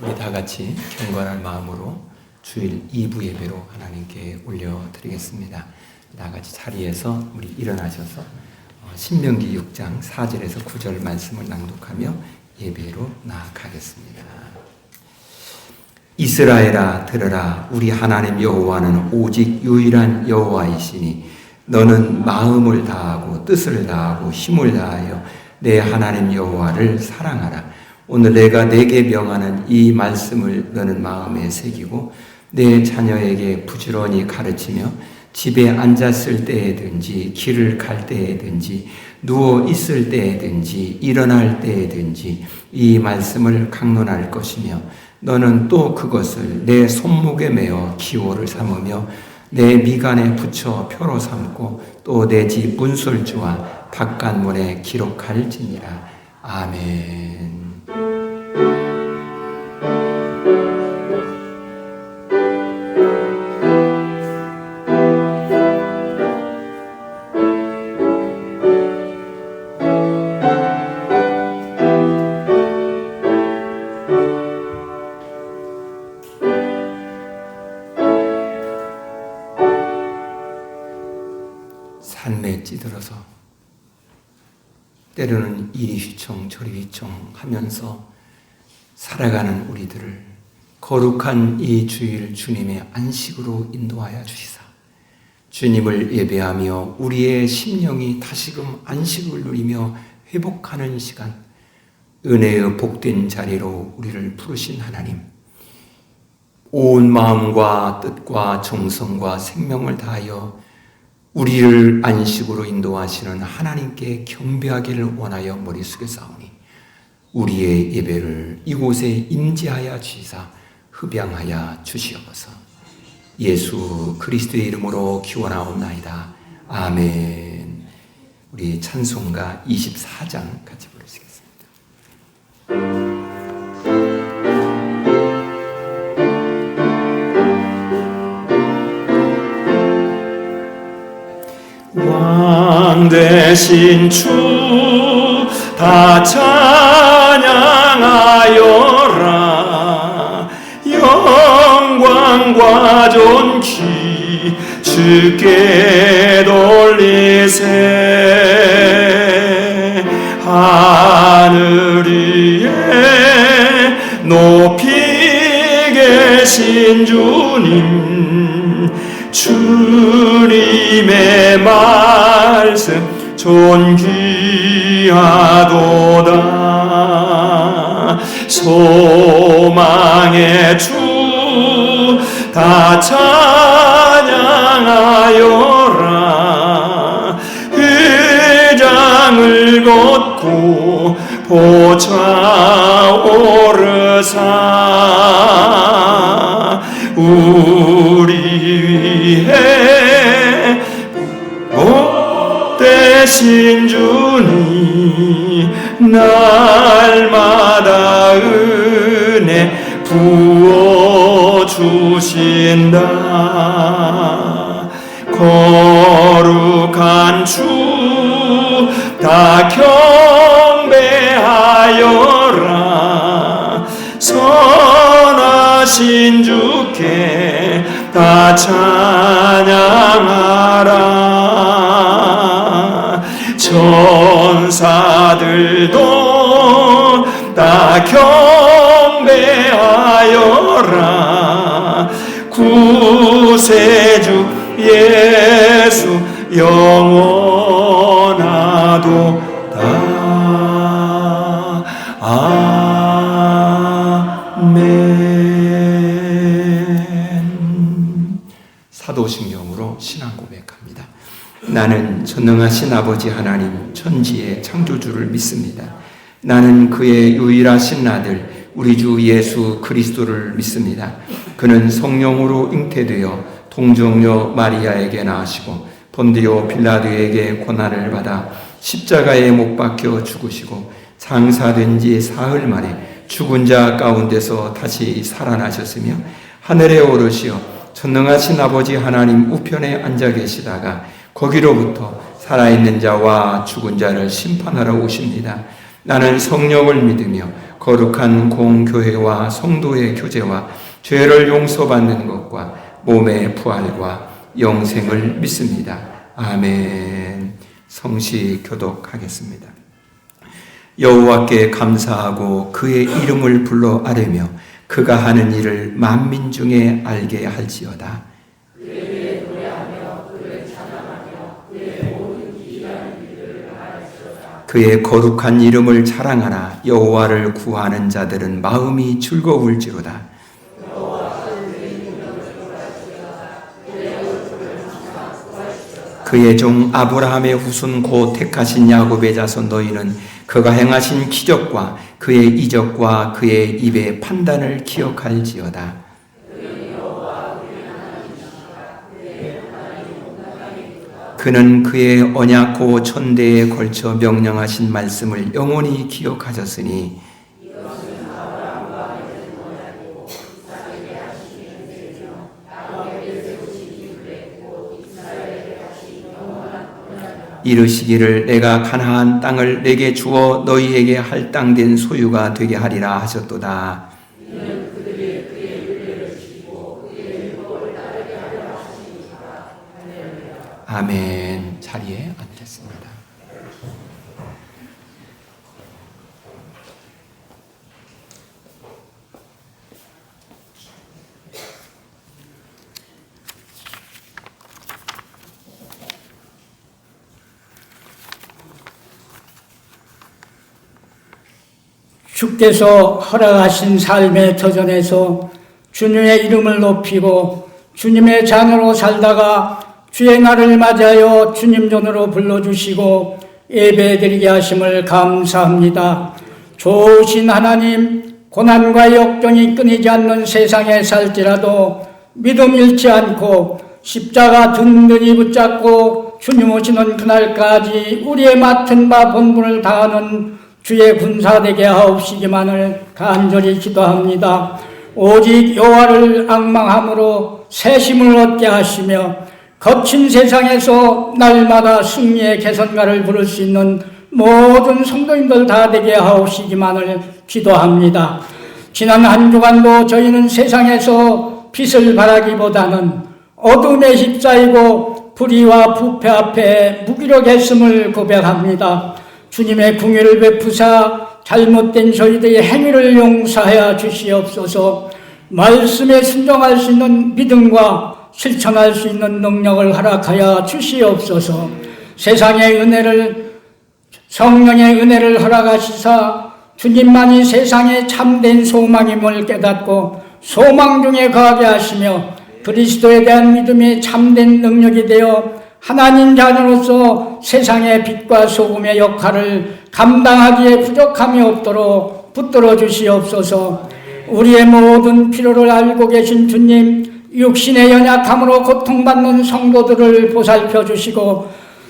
우리 다 같이 경건한 마음으로 주일 2부 예배로 하나님께 올려드리겠습니다. 다 같이 자리에서 우리 일어나셔서 신명기 6장 4절에서 9절 말씀을 낭독하며 예배로 나아가겠습니다. 이스라엘아 들으라. 우리 하나님 여호와는 오직 유일한 여호와이시니 너는 마음을 다하고 뜻을 다하고 힘을 다하여 내 하나님 여호와를 사랑하라. 오늘 내가 내게 명하는 이 말씀을 너는 마음에 새기고 내 자녀에게 부지런히 가르치며 집에 앉았을 때에든지 길을 갈 때에든지 누워 있을 때에든지 일어날 때에든지 이 말씀을 강론할 것이며 너는 또 그것을 내 손목에 메어 기호를 삼으며 내 미간에 붙여 표로 삼고 또 내 집 문설주와 바깥문에 기록할지니라. 아멘. 삶에 찌들어서 때로는 이리 휘청 저리 휘청 하면서 살아가는 우리들을 거룩한 이 주일 주님의 안식으로 인도하여 주시사 주님을 예배하며 우리의 심령이 다시금 안식을 누리며 회복하는 시간, 은혜의 복된 자리로 우리를 부르신 하나님, 온 마음과 뜻과 정성과 생명을 다하여 우리를 안식으로 인도하시는 하나님께 경배하기를 원하여 머릿속에 싸우니 우리의 예배를 이곳에 임재하여 주시사 흡양하여 주시옵소서. 예수 그리스도의 이름으로 기원하옵나이다. 아멘. 우리 찬송가 24장 같이 부르시겠습니다. 왕 되신 주 다 찬양하여라. 영광과 존귀 주께 돌리세. 하늘 위에 높이 계신 주님, 주님의 말씀 존귀하도다. 소망의 주 다 찬양하여라. 의장을 걷고 보좌 오르사 우리 위해 대신 주님 날마다 은혜 부어주신다. 거룩한 주 다 경배하여라. 선하신 주께 다 찬양하라. 천사들도 다 경배하여라. 구세주 예수 영원하도다. 아멘. 사도신경으로 신앙 고백합니다. 나는 전능하신 아버지 하나님 천지의 창조주를 믿습니다. 나는 그의 유일하신 아들 우리 주 예수 그리스도를 믿습니다. 그는 성령으로 잉태되어 동정녀 마리아에게 나으시고 본디오 빌라도에게 고난을 받아 십자가에 못 박혀 죽으시고 장사된 지 사흘 만에 죽은 자 가운데서 다시 살아나셨으며 하늘에 오르시어 전능하신 아버지 하나님 우편에 앉아 계시다가 거기로부터 살아있는 자와 죽은 자를 심판하러 오십니다. 나는 성령을 믿으며 거룩한 공교회와 성도의 교제와 죄를 용서받는 것과 몸의 부활과 영생을 믿습니다. 아멘. 성시 교독하겠습니다. 여호와께 감사하고 그의 이름을 불러 아뢰며 그가 하는 일을 만민 중에 알게 할지어다. 그의 노래하며 그를 찬양하며 그의 모든 기이한 일들을 말할지어다. 그의 거룩한 이름을 자랑하라. 여호와를 구하는 자들은 마음이 즐거울지로다. 그의 종 아브라함의 후손 곧 택하신 야곱의 자손 너희는 그가 행하신 기적과 그의 이적과 그의 입의 판단을 기억할지어다. 그는 그의 언약고 천대에 걸쳐 명령하신 말씀을 영원히 기억하셨으니 이르시기를 내가 가나안 땅을 내게 주어 너희에게 할당된 소유가 되게 하리라 하셨도다. 아멘. 자리에 앉겠습니다. 주께서 허락하신 삶의 터전에서 주님의 이름을 높이고 주님의 자녀로 살다가 주의 날을 맞이하여 주님 전으로 불러주시고 예배드리게 하심을 감사합니다. 좋으신 하나님, 고난과 역경이 끊이지 않는 세상에 살지라도 믿음 잃지 않고 십자가 든든히 붙잡고 주님 오시는 그날까지 우리의 맡은 바 본분을 다하는 주의 군사 되게 하옵시기만을 간절히 기도합니다. 오직 여호와를 앙망함으로 새 힘을 얻게 하시며 거친 세상에서 날마다 승리의 개선가를 부를 수 있는 모든 성도님들 다 되게 하옵시기만을 기도합니다. 지난 한 주간도 저희는 세상에서 빛을 바라기보다는 어둠에 휩싸이고 불의와 부패 앞에 무기력했음을 고백합니다. 주님의 궁유를 베푸사 잘못된 저희들의 행위를 용서하여 주시옵소서. 말씀에 순종할 수 있는 믿음과 실천할 수 있는 능력을 허락하여 주시옵소서. 세상의 은혜를, 성령의 은혜를 허락하시사 주님만이 세상의 참된 소망임을 깨닫고 소망 중에 거하게 하시며 그리스도에 대한 믿음이 참된 능력이 되어 하나님 자녀로서 세상의 빛과 소금의 역할을 감당하기에 부족함이 없도록 붙들어 주시옵소서. 우리의 모든 필요를 알고 계신 주님, 육신의 연약함으로 고통받는 성도들을 보살펴 주시고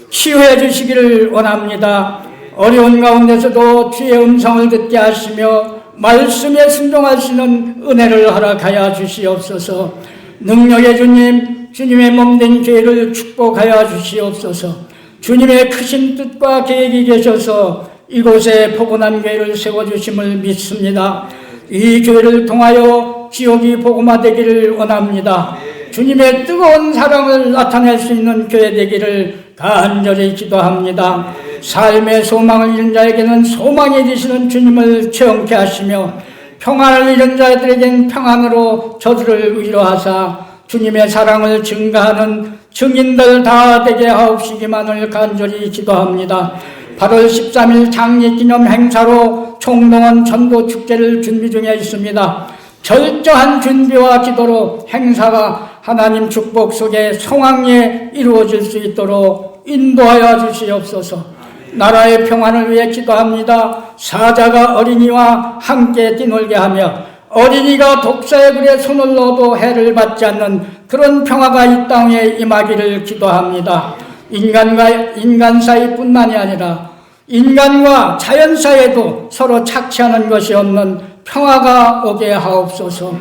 치유해 주시기를 원합니다. 어려운 가운데서도 주의 음성을 듣게 하시며 말씀에 순종할 수 있는 은혜를 허락하여 주시옵소서. 능력의 주님, 주님의 몸된 교회를 축복하여 주시옵소서. 주님의 크신 뜻과 계획이 계셔서 이곳에 포근한 교회를 세워주심을 믿습니다. 이 교회를 통하여 지옥이 복음화되기를 원합니다. 주님의 뜨거운 사랑을 나타낼 수 있는 교회 되기를 간절히 기도합니다. 삶의 소망을 잃은 자에게는 소망이 되시는 주님을 체험케 하시며 평안을 잃은 자들에게는 평안으로 저들을 위로하사 주님의 사랑을 증가하는 증인들 다 되게 하옵시기만을 간절히 기도합니다. 8월 13일 장례기념 행사로 총동원 전도축제를 준비 중에 있습니다. 철저한 준비와 기도로 행사가 하나님 축복 속에 성황리에 이루어질 수 있도록 인도하여 주시옵소서. 나라의 평안을 위해 기도합니다. 사자가 어린이와 함께 뛰놀게 하며 어린이가 독사의 불에 손을 넣어도 해를 받지 않는 그런 평화가 이 땅에 임하기를 기도합니다. 인간과 인간 사이뿐만이 아니라 인간과 자연 사이에도 서로 착취하는 것이 없는 평화가 오게 하옵소서.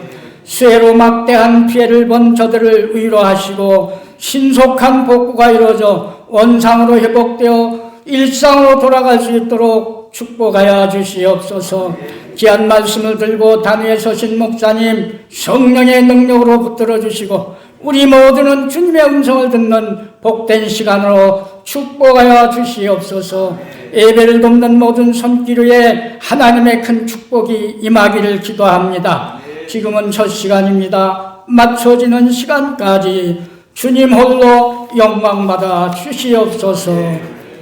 쇠로 막대한 피해를 본 저들을 위로하시고 신속한 복구가 이루어져 원상으로 회복되어 일상으로 돌아갈 수 있도록 축복하여 주시옵소서. 귀한 말씀을 들고 단위에 서신 목사님 성령의 능력으로 붙들어 주시고 우리 모두는 주님의 음성을 듣는 복된 시간으로 축복하여 주시옵소서. 예배를 돕는 모든 손길 위에 하나님의 큰 축복이 임하기를 기도합니다. 지금은 첫 시간입니다. 맞춰지는 시간까지 주님 홀로 영광받아 주시옵소서.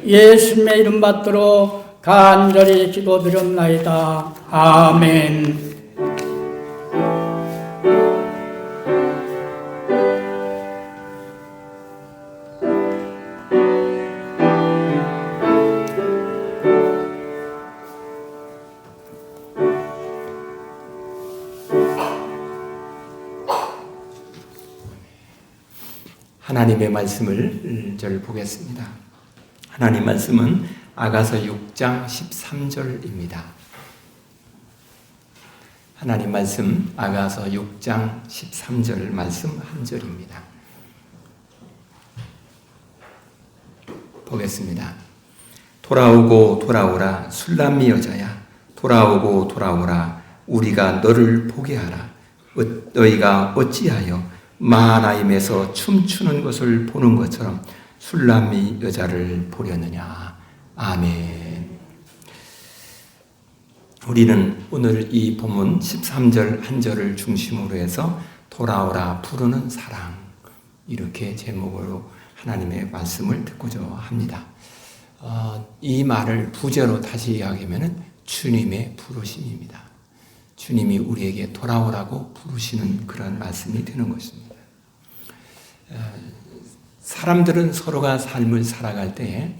예수님의 이름 받들어 간절히 기도드렸나이다. 아멘. 하나님의 말씀을 절 보겠습니다. 하나님 말씀은 아가서 6장 13절입니다. 하나님 말씀 아가서 6장 13절 말씀 한 절입니다. 보겠습니다. 돌아오고 돌아오라 술람미 여자야, 돌아오고 돌아오라 우리가 너를 보게 하라. 너희가 어찌하여 마하나임에서 춤추는 것을 보는 것처럼 술람미 여자를 보려느냐. 아멘. 우리는 오늘 이 본문 13절 한 절을 중심으로 해서 돌아오라 부르는 사랑, 이렇게 제목으로 하나님의 말씀을 듣고자 합니다. 이 말을 부제로 다시 이야기하면 주님의 부르심입니다. 주님이 우리에게 돌아오라고 부르시는 그런 말씀이 되는 것입니다. 사람들은 서로가 삶을 살아갈 때에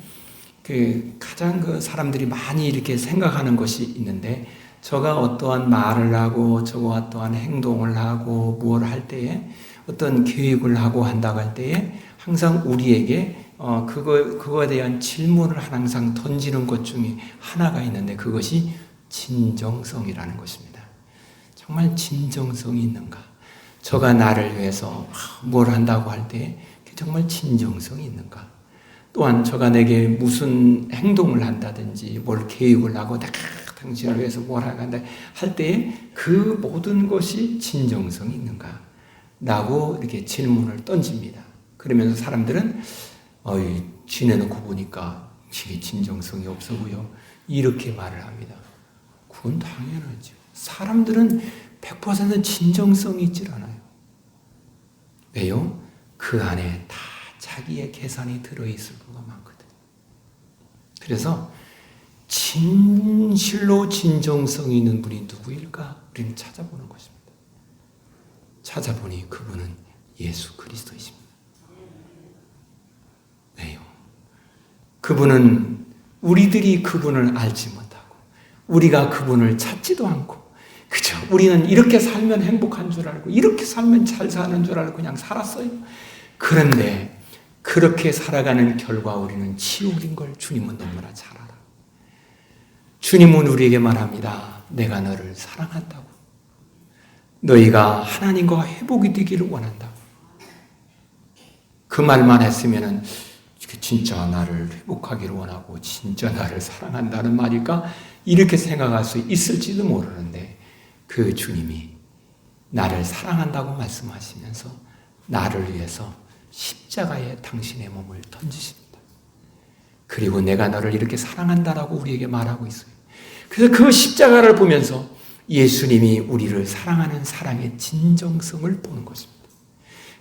가장 사람들이 많이 이렇게 생각하는 것이 있는데, 저가 어떠한 말을 하고 저가 어떠한 행동을 하고 뭘 할 때에 어떤 계획을 하고 한다고 할 때에 항상 우리에게 그거에 대한 질문을 항상 던지는 것 중에 하나가 있는데, 그것이 진정성이라는 것입니다. 정말 진정성이 있는가? 저가 나를 위해서 뭘 한다고 할 때 정말 진정성이 있는가? 또한 저가 내게 무슨 행동을 한다든지 뭘 계획을 하고 내가 당신을 위해서 뭘 한다 할 때에 그 모든 것이 진정성이 있는가? 라고 이렇게 질문을 던집니다. 그러면서 사람들은 지내놓고 보니까 이게 진정성이 없어 보여, 이렇게 말을 합니다. 그건 당연하죠. 사람들은 100% 진정성이 있질 않아요. 왜요? 그 안에 다 자기의 계산이 들어있을 수가 많거든요. 그래서 진실로 진정성이 있는 분이 누구일까? 우리는 찾아보는 것입니다. 찾아보니 그분은 예수 그리스도이십니다. 왜요? 그분은 우리들이 그분을 알지 못하고 우리가 그분을 찾지도 않고, 그죠? 우리는 이렇게 살면 행복한 줄 알고 이렇게 살면 잘 사는 줄 알고 그냥 살았어요. 그런데 그렇게 살아가는 결과 우리는 치욕인 걸 주님은 너무나 잘 알아. 주님은 우리에게 말합니다. 내가 너를 사랑한다고. 너희가 하나님과 회복이 되기를 원한다고. 그 말만 했으면은 진짜 나를 회복하기를 원하고 진짜 나를 사랑한다는 말일까? 이렇게 생각할 수 있을지도 모르는데, 그 주님이 나를 사랑한다고 말씀하시면서 나를 위해서 십자가에 당신의 몸을 던지십니다. 그리고 내가 너를 이렇게 사랑한다라고 우리에게 말하고 있어요. 그래서 그 십자가를 보면서 예수님이 우리를 사랑하는 사랑의 진정성을 보는 것입니다.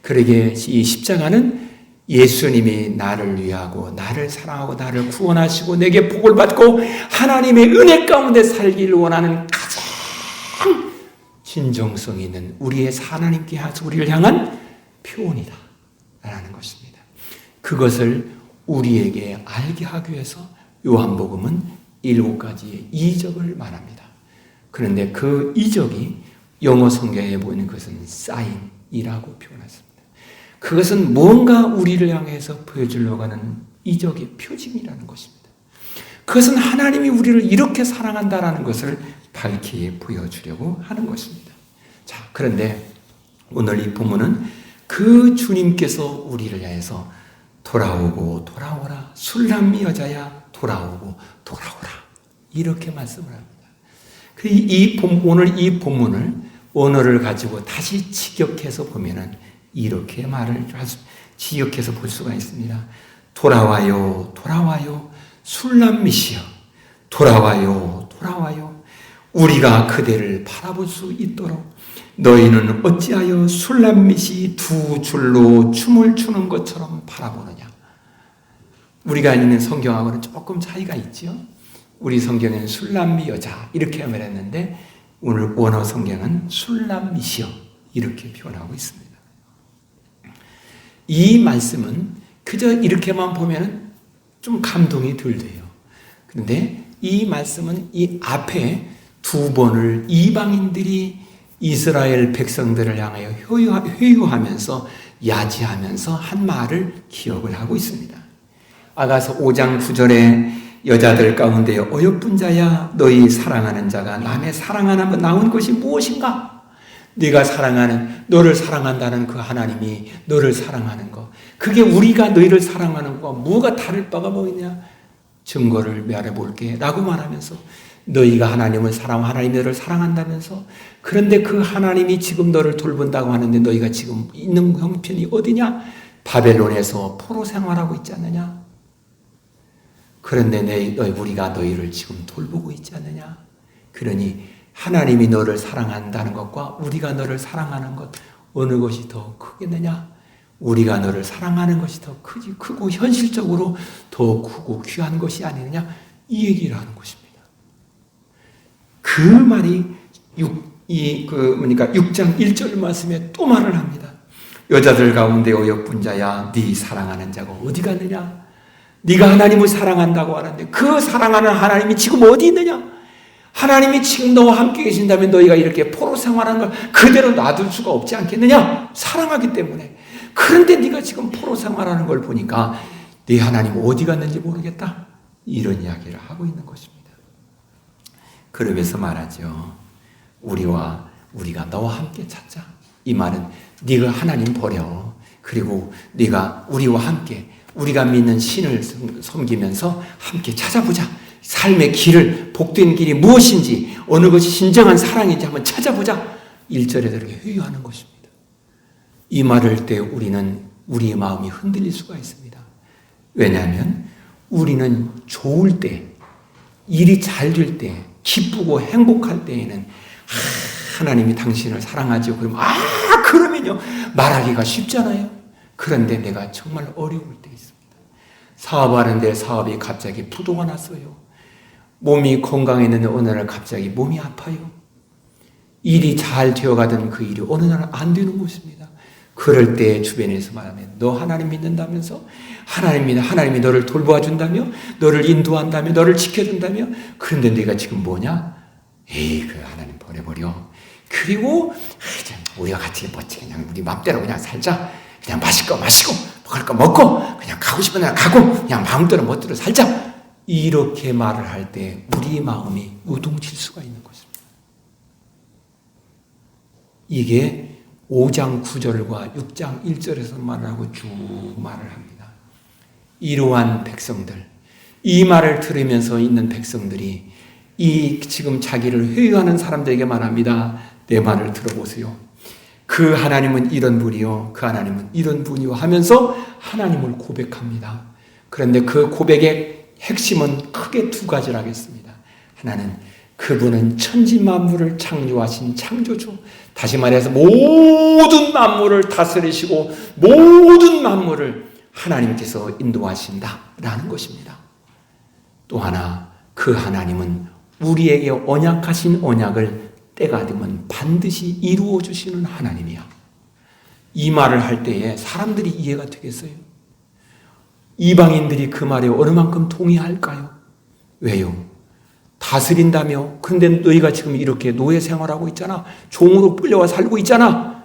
그러기에 이 십자가는 예수님이 나를 위하고 나를 사랑하고 나를 구원하시고 내게 복을 받고 하나님의 은혜 가운데 살기를 원하는 가장 진정성 있는 우리의 하나님께 우리를 향한 표현이다 라는 것입니다. 그것을 우리에게 알게 하기 위해서 요한복음은 7가지의 이적을 말합니다. 그런데 그 이적이 영어 성경에 보이는 것은 사인이라고 표현했습니다. 그것은 뭔가 우리를 향해서 보여주려고 하는 이적의 표징이라는 것입니다. 그것은 하나님이 우리를 이렇게 사랑한다라는 것을 밝히 보여주려고 하는 것입니다. 자, 그런데 오늘 이 본문은 그 주님께서 우리를 향해서 돌아오고 돌아오라 술람미 여자야 돌아오고 돌아오라 이렇게 말씀을 합니다. 오늘 이 본문을 언어를 가지고 다시 직역해서 보면은 이렇게 직역해서 볼 수가 있습니다. 돌아와요, 돌아와요, 술람미시여. 돌아와요, 돌아와요. 우리가 그대를 바라볼 수 있도록 너희는 어찌하여 술람밋이 두 줄로 춤을 추는 것처럼 바라보느냐. 우리가 읽는 성경하고는 조금 차이가 있죠. 우리 성경에는 술람미 여자 이렇게 말했는데 오늘 원어 성경은 술람밋이여 이렇게 표현하고 있습니다. 이 말씀은 그저 이렇게만 보면 좀 감동이 덜 돼요. 그런데 이 말씀은 이 앞에 두 번을 이방인들이 이스라엘 백성들을 향하여 회유하면서 야지하면서 한 말을 기억을 하고 있습니다. 아가서 5장 9절에 여자들 가운데 어여쁜 자야 너희 사랑하는 자가 남의 사랑하는 나온 것이 무엇인가? 네가 사랑하는 너를 사랑한다는 그 하나님이 너를 사랑하는 것 그게 우리가 너희를 사랑하는 것과 뭐가 다를 바가 뭐 있냐? 증거를 말해볼게 라고 말하면서 너희가 하나님을 하나님이 너를 사랑한다면서 그런데 그 하나님이 지금 너를 돌본다고 하는데 너희가 지금 있는 형편이 어디냐? 바벨론에서 포로 생활하고 있지 않느냐? 그런데 우리가 너희를 지금 돌보고 있지 않느냐? 그러니 하나님이 너를 사랑한다는 것과 우리가 너를 사랑하는 것 어느 것이 더 크겠느냐? 우리가 너를 사랑하는 것이 더 크고 현실적으로 더 크고 귀한 것이 아니느냐? 이 얘기를 하는 것입니다. 그 말이 6장 1절 말씀에 또 말을 합니다. 여자들 가운데 어여쁜 자야 네 사랑하는 자가 어디 갔느냐? 네가 하나님을 사랑한다고 하는데 그 사랑하는 하나님이 지금 어디 있느냐? 하나님이 지금 너와 함께 계신다면 너희가 이렇게 포로 생활하는 걸 그대로 놔둘 수가 없지 않겠느냐? 사랑하기 때문에. 그런데 네가 지금 포로 생활하는 걸 보니까 네 하나님 어디 갔는지 모르겠다. 이런 이야기를 하고 있는 것입니다. 그러면서 말하죠. 우리가 너와 함께 찾자. 이 말은 네가 하나님 버려. 그리고 네가 우리와 함께 우리가 믿는 신을 섬기면서 함께 찾아보자. 삶의 길을 복된 길이 무엇인지 어느 것이 진정한 사랑인지 한번 찾아보자. 1절에 그렇게 회유하는 것입니다. 이 말을 할 때 우리의 마음이 흔들릴 수가 있습니다. 왜냐하면 우리는 좋을 때 일이 잘 될 때 기쁘고 행복할 때에는 하나님이 당신을 사랑하죠. 그러면요 말하기가 쉽잖아요. 그런데 내가 정말 어려울 때 있습니다. 사업하는데 사업이 갑자기 부도가 났어요. 몸이 건강했는데 어느 날 갑자기 몸이 아파요. 일이 잘 되어가던 그 일이 어느 날 안 되는 것입니다. 그럴 때 주변에서 말하면 너 하나님 믿는다면서 하나님이 너를 돌보아준다며 너를 인도한다며 너를 지켜준다며 그런데 네가 지금 뭐냐? 에이 그 하나님 버려버려. 그리고 우리가 같이 멋지게 그냥 우리 맘대로 그냥 살자. 그냥 마실 거 마시고 먹을 거 먹고 그냥 가고 싶은 날 가고 그냥 마음대로 멋대로 살자. 이렇게 말을 할 때 우리 마음이 우동칠 수가 있는 것입니다. 이게 5장 9절과 6장 1절에서 말을 하고 쭉 말을 합니다. 이러한 백성들, 이 말을 들으면서 있는 백성들이 이 지금 자기를 회유하는 사람들에게 말합니다. 내 말을 들어보세요. 그 하나님은 이런 분이요, 그 하나님은 이런 분이요 하면서 하나님을 고백합니다. 그런데 그 고백의 핵심은 크게 두 가지를 하겠습니다. 하나는 그분은 천지 만물을 창조하신 창조주. 다시 말해서 모든 만물을 다스리시고 모든 만물을 하나님께서 인도하신다라는 것입니다. 또 하나 그 하나님은 우리에게 언약하신 언약을 때가 되면 반드시 이루어 주시는 하나님이야. 이 말을 할 때에 사람들이 이해가 되겠어요? 이방인들이 그 말에 어느 만큼 동의할까요? 왜요? 다스린다며. 근데 너희가 지금 이렇게 노예 생활하고 있잖아. 종으로 끌려와 살고 있잖아.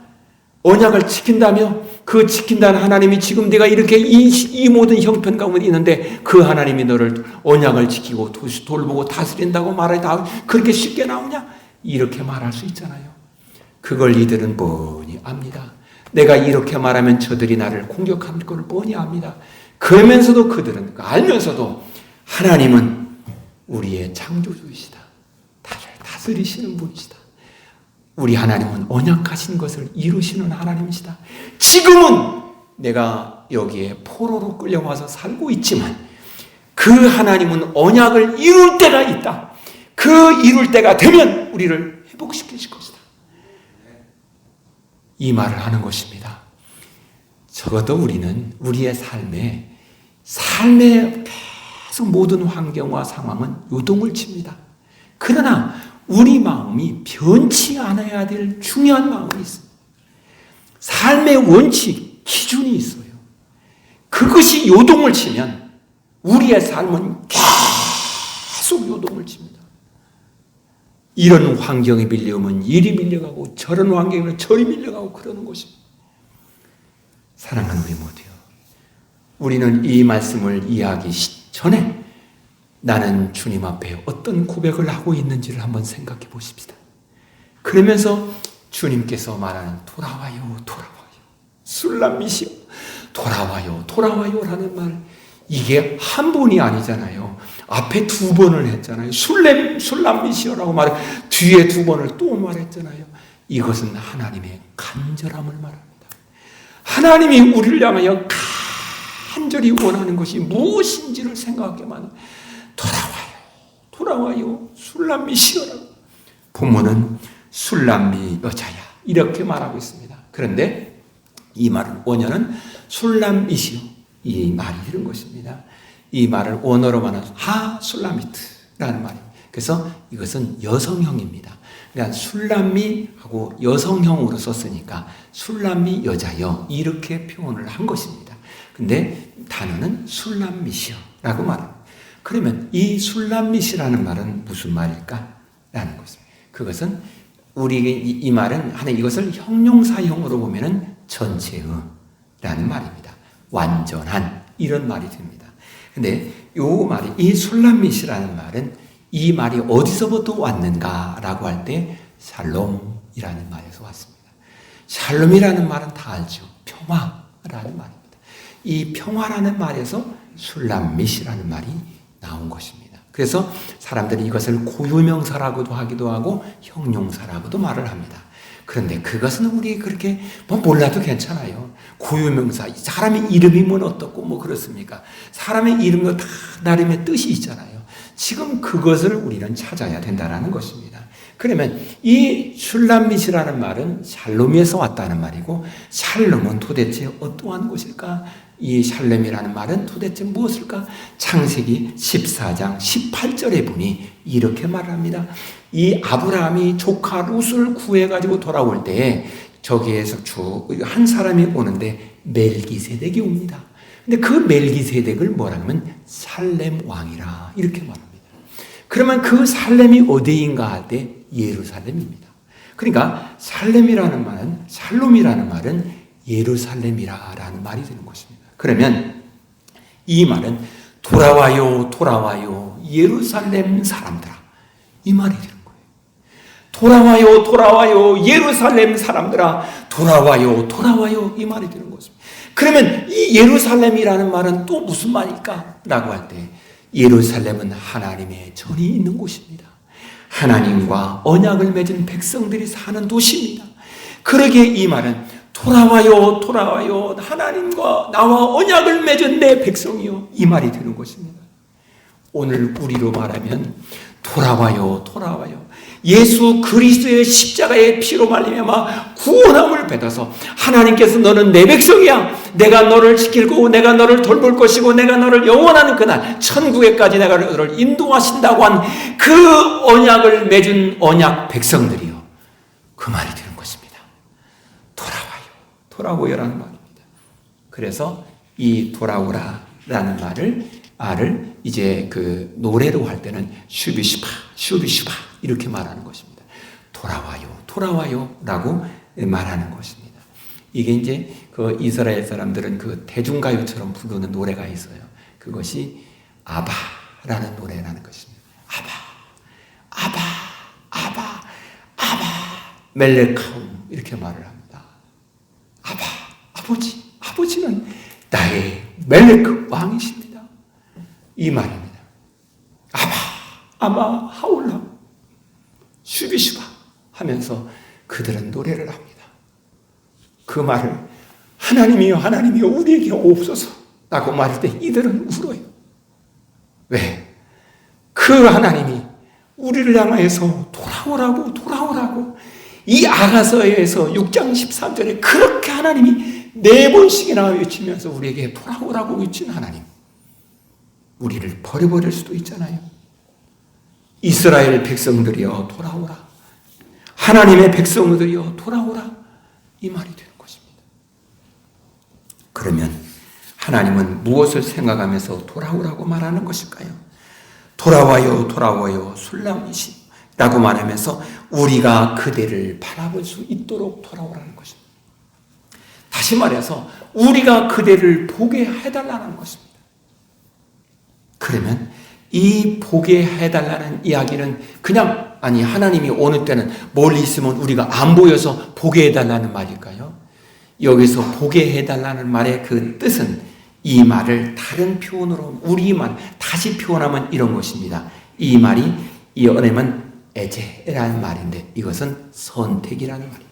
언약을 지킨다며. 그 지킨다는 하나님이 지금 내가 이렇게 이 모든 형편 가운데 있는데 그 하나님이 너를 언약을 지키고 돌보고 다스린다고 말해 다 그렇게 쉽게 나오냐? 이렇게 말할 수 있잖아요. 그걸 이들은 뻔히 압니다. 내가 이렇게 말하면 저들이 나를 공격할 걸 뻔히 압니다. 그러면서도 그들은 알면서도 하나님은 우리의 창조주이시다. 다스리시는 분이시다. 우리 하나님은 언약하신 것을 이루시는 하나님이시다. 지금은 내가 여기에 포로로 끌려와서 살고 있지만 그 하나님은 언약을 이룰 때가 있다. 그 이룰 때가 되면 우리를 회복시키실 것이다. 이 말을 하는 것입니다. 적어도 우리는 우리의 삶에 계속 모든 환경과 상황은 요동을 칩니다. 그러나 우리 마음이 변치 않아야 될 중요한 마음이 있습니다. 삶의 원칙, 기준이 있어요. 그것이 요동을 치면 우리의 삶은 계속 요동을 칩니다. 이런 환경에 밀려오면 이리 밀려가고 저런 환경에 저리 밀려가고 그러는 것입니다. 사랑하는 우리 모두요. 우리는 이 말씀을 이해하기 전에 나는 주님 앞에 어떤 고백을 하고 있는지를 한번 생각해 보십시다. 그러면서 주님께서 말하는 돌아와요, 돌아와요. 술람미시여, 돌아와요, 돌아와요라는 말, 이게 한 번이 아니잖아요. 앞에 2번을 했잖아요. 술람미시여라고 말해 뒤에 2번을 또 말했잖아요. 이것은 하나님의 간절함을 말합니다. 하나님이 우리를 향하여 간절히 원하는 것이 무엇인지를 생각하게 만든 돌아와요, 돌아와요, 술람미시여라고. 본문은 술람미 여자야 이렇게 말하고 있습니다. 그런데 이 말은 원어는 술람미시여 이 말이 이런 것입니다. 이 말을 원어로 말하는 술라미트라는 말입니다. 그래서 이것은 여성형입니다. 그러니까 술람미하고 여성형으로 썼으니까 술람미 여자여 이렇게 표현을 한 것입니다. 근데 단어는 술람미시여라고 말합니다. 그러면 이 술람미시라는 말은 무슨 말일까? 라는 것입니다. 그것은 이 말은 하나 이것을 형용사형으로 보면은 전체의라는 말입니다. 완전한 이런 말이 됩니다. 근데 요 말이 이 술람미시라는 말은 이 말이 어디서부터 왔는가라고 할 때 샬롬이라는 말에서 왔습니다. 샬롬이라는 말은 다 알죠. 평화라는 말입니다. 이 평화라는 말에서 술람미시라는 말이 나온 것입니다. 그래서 사람들이 이것을 고유명사라고도 하기도 하고 형용사라고도 말을 합니다. 그런데 그것은 우리 그렇게 몰라도 괜찮아요. 고유명사, 사람의 이름이면 어떻고 그렇습니까? 사람의 이름도 다 나름의 뜻이 있잖아요. 지금 그것을 우리는 찾아야 된다는 것입니다. 그러면 이 슐람밋이라는 말은 샬롬에서 왔다는 말이고, 샬롬은 도대체 어떠한 것일까? 이 샬롬이라는 말은 도대체 무엇일까? 창세기 14장 18절에 보니 이렇게 말합니다. 이 아브라함이 조카 룻을 구해가지고 돌아올 때에 저기에서 한 사람이 오는데 멜기세덱이 옵니다. 근데 그 멜기세덱을 뭐라면 살렘 왕이라 이렇게 말합니다. 그러면 그 살렘이 어디인가 할 때 예루살렘입니다. 그러니까 살렘이라는 말은, 샬롬이라는 말은 예루살렘이라는 말이 되는 것입니다. 그러면 이 말은 돌아와요, 돌아와요, 예루살렘 사람들아, 이 말이 되는 거예요. 돌아와요, 돌아와요, 예루살렘 사람들아, 돌아와요, 돌아와요, 이 말이 되는 것입니다. 그러면 이 예루살렘이라는 말은 또 무슨 말일까? 라고 할 때 예루살렘은 하나님의 전이 있는 곳입니다. 하나님과 언약을 맺은 백성들이 사는 도시입니다. 그러기에 이 말은 돌아와요, 돌아와요, 하나님과 나와 언약을 맺은 내 백성이요, 이 말이 되는 것입니다. 오늘 우리로 말하면 돌아와요, 돌아와요. 예수 그리스도의 십자가의 피로 말미암아 구원함을 받아서 하나님께서 너는 내 백성이야. 내가 너를 지키고 내가 너를 돌볼 것이고 내가 너를 영원한 그날 천국에까지 내가 너를 인도하신다고 한 그 언약을 맺은 언약 백성들이요, 그 말이 되는 것입니다. 돌아와요, 돌아오요라는 말입니다. 그래서 이 돌아오라라는 말을 이제 그 노래로 할 때는 슈비슈바, 슈비슈바 이렇게 말하는 것입니다. 돌아와요, 돌아와요라고 말하는 것입니다. 이게 이제 그 이스라엘 사람들은 그 대중가요처럼 부르는 노래가 있어요. 그것이 아바라는 노래라는 것입니다. 아바, 아바, 아바, 아바, 멜레카움 이렇게 말을 합니다. 아바, 아버지, 아버지는 나의 멜레크 왕이십니다. 이 말입니다. 아바, 아바, 하울라, 슈비슈바 하면서 그들은 노래를 합니다. 그 말을 하나님이여 하나님이여 우리에게 오옵소서 라고 말할 때 이들은 울어요. 왜? 그 하나님이 우리를 향하여서 돌아오라고 이 아가서에서 6장 13절에 그렇게 하나님이 4번씩이나 외치면서 우리에게 돌아오라고 외친 하나님, 우리를 버려버릴 수도 있잖아요. 이스라엘 백성들이여 돌아오라, 하나님의 백성들이여 돌아오라, 이 말이 되는 것입니다. 그러면 하나님은 무엇을 생각하면서 돌아오라고 말하는 것일까요? 돌아와요 돌아와요 술람이시 라고 말하면서 우리가 그대를 바라볼 수 있도록 돌아오라는 것입니다. 다시 말해서 우리가 그대를 보게 해달라는 것입니다. 그러면 이 보게 해달라는 이야기는 그냥 하나님이 어느 때는 멀리 있으면 우리가 안 보여서 보게 해달라는 말일까요? 여기서 보게 해달라는 말의 그 뜻은 이 말을 다른 표현으로 우리만 다시 표현하면 이런 것입니다. 이 말이 이 언어는 에제라는 말인데 이것은 선택이라는 말입니다.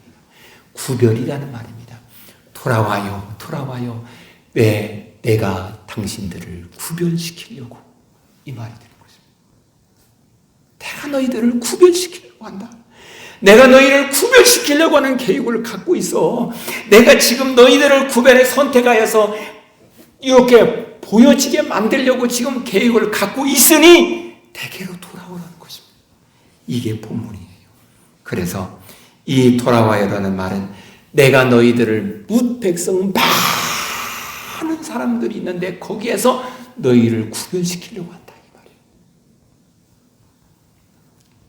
구별이라는 말입니다. 돌아와요 돌아와요 왜 내가 당신들을 구별시키려고 이 말이 되는 것입니다. 내가 너희들을 구별시키려고 한다. 내가 너희를 구별시키려고 하는 계획을 갖고 있어. 내가 지금 너희들을 구별해 선택하여서 이렇게 보여지게 만들려고 지금 계획을 갖고 있으니 내게로 돌아오라는 것입니다. 이게 본문이에요. 그래서 이 돌아와요라는 말은 내가 너희들을 뭇 백성 많은 사람들이 있는데 거기에서 너희를 구별시키려고 한다 이 말이에요.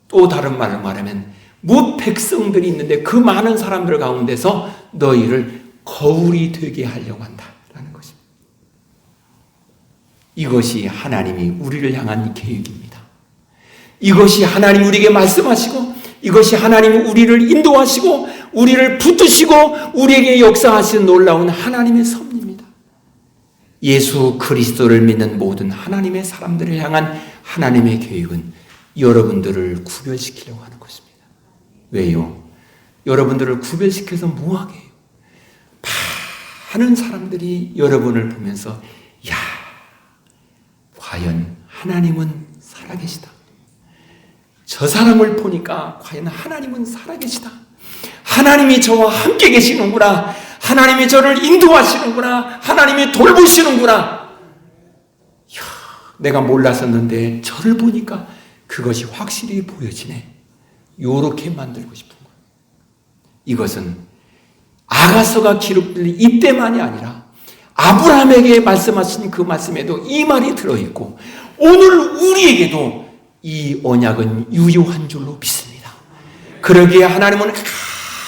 또 다른 말로 말하면 뭇 백성들이 있는데 그 많은 사람들 가운데서 너희를 거울이 되게 하려고 한다라는 것입니다. 이것이 하나님이 우리를 향한 계획입니다. 이것이 하나님 우리에게 말씀하시고 이것이 하나님 우리를 인도하시고 우리를 붙드시고 우리에게 역사하시는 놀라운 하나님의 섭리입니다. 예수 그리스도를 믿는 모든 하나님의 사람들을 향한 하나님의 계획은 여러분들을 구별시키려고 하는 것입니다. 왜요? 여러분들을 구별시켜서 뭐하게 해요? 많은 사람들이 여러분을 보면서 야, 과연 하나님은 살아계시다. 저 사람을 보니까 과연 하나님은 살아계시다. 하나님이 저와 함께 계시는구나. 하나님이 저를 인도하시는구나. 하나님이 돌보시는구나. 이야, 내가 몰랐었는데 저를 보니까 그것이 확실히 보여지네. 요렇게 만들고 싶은 거예요. 이것은 아가서가 기록된 이때만이 아니라 아브라함에게 말씀하신 그 말씀에도 이 말이 들어있고 오늘 우리에게도 이 언약은 유효한 줄로 믿습니다. 그러기에 하나님은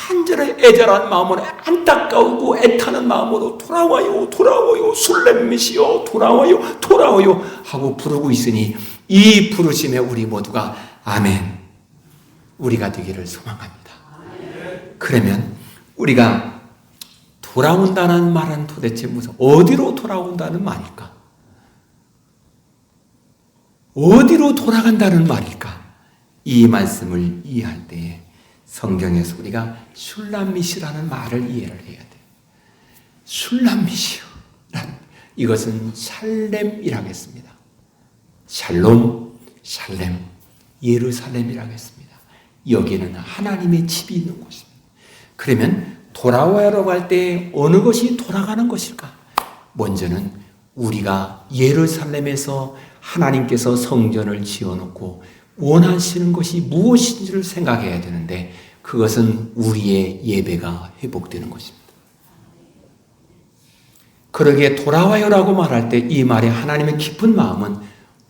간절히 애절한 마음으로 안타까우고 애타는 마음으로 돌아와요 돌아와요 술렘미시여 돌아와요 돌아와요 하고 부르고 있으니 이 부르심에 우리 모두가 아멘 우리가 되기를 소망합니다. 그러면 우리가 돌아온다는 말은 도대체 무슨 어디로 돌아온다는 말일까? 어디로 돌아간다는 말일까? 이 말씀을 이해할 때에 성경에서 우리가 슐람밋이라는 말을 이해를 해야 돼요. 슐람밋이요. 이것은 샬렘이라고 했습니다. 샬롬, 샬렘, 예루살렘이라고 했습니다. 여기는 하나님의 집이 있는 곳입니다. 그러면 돌아와라고 할 때 어느 것이 돌아가는 것일까? 먼저는 우리가 예루살렘에서 하나님께서 성전을 지어놓고 원하시는 것이 무엇인지를 생각해야 되는데 그것은 우리의 예배가 회복되는 것입니다. 그러기에 돌아와요라고 말할 때 이 말의 하나님의 깊은 마음은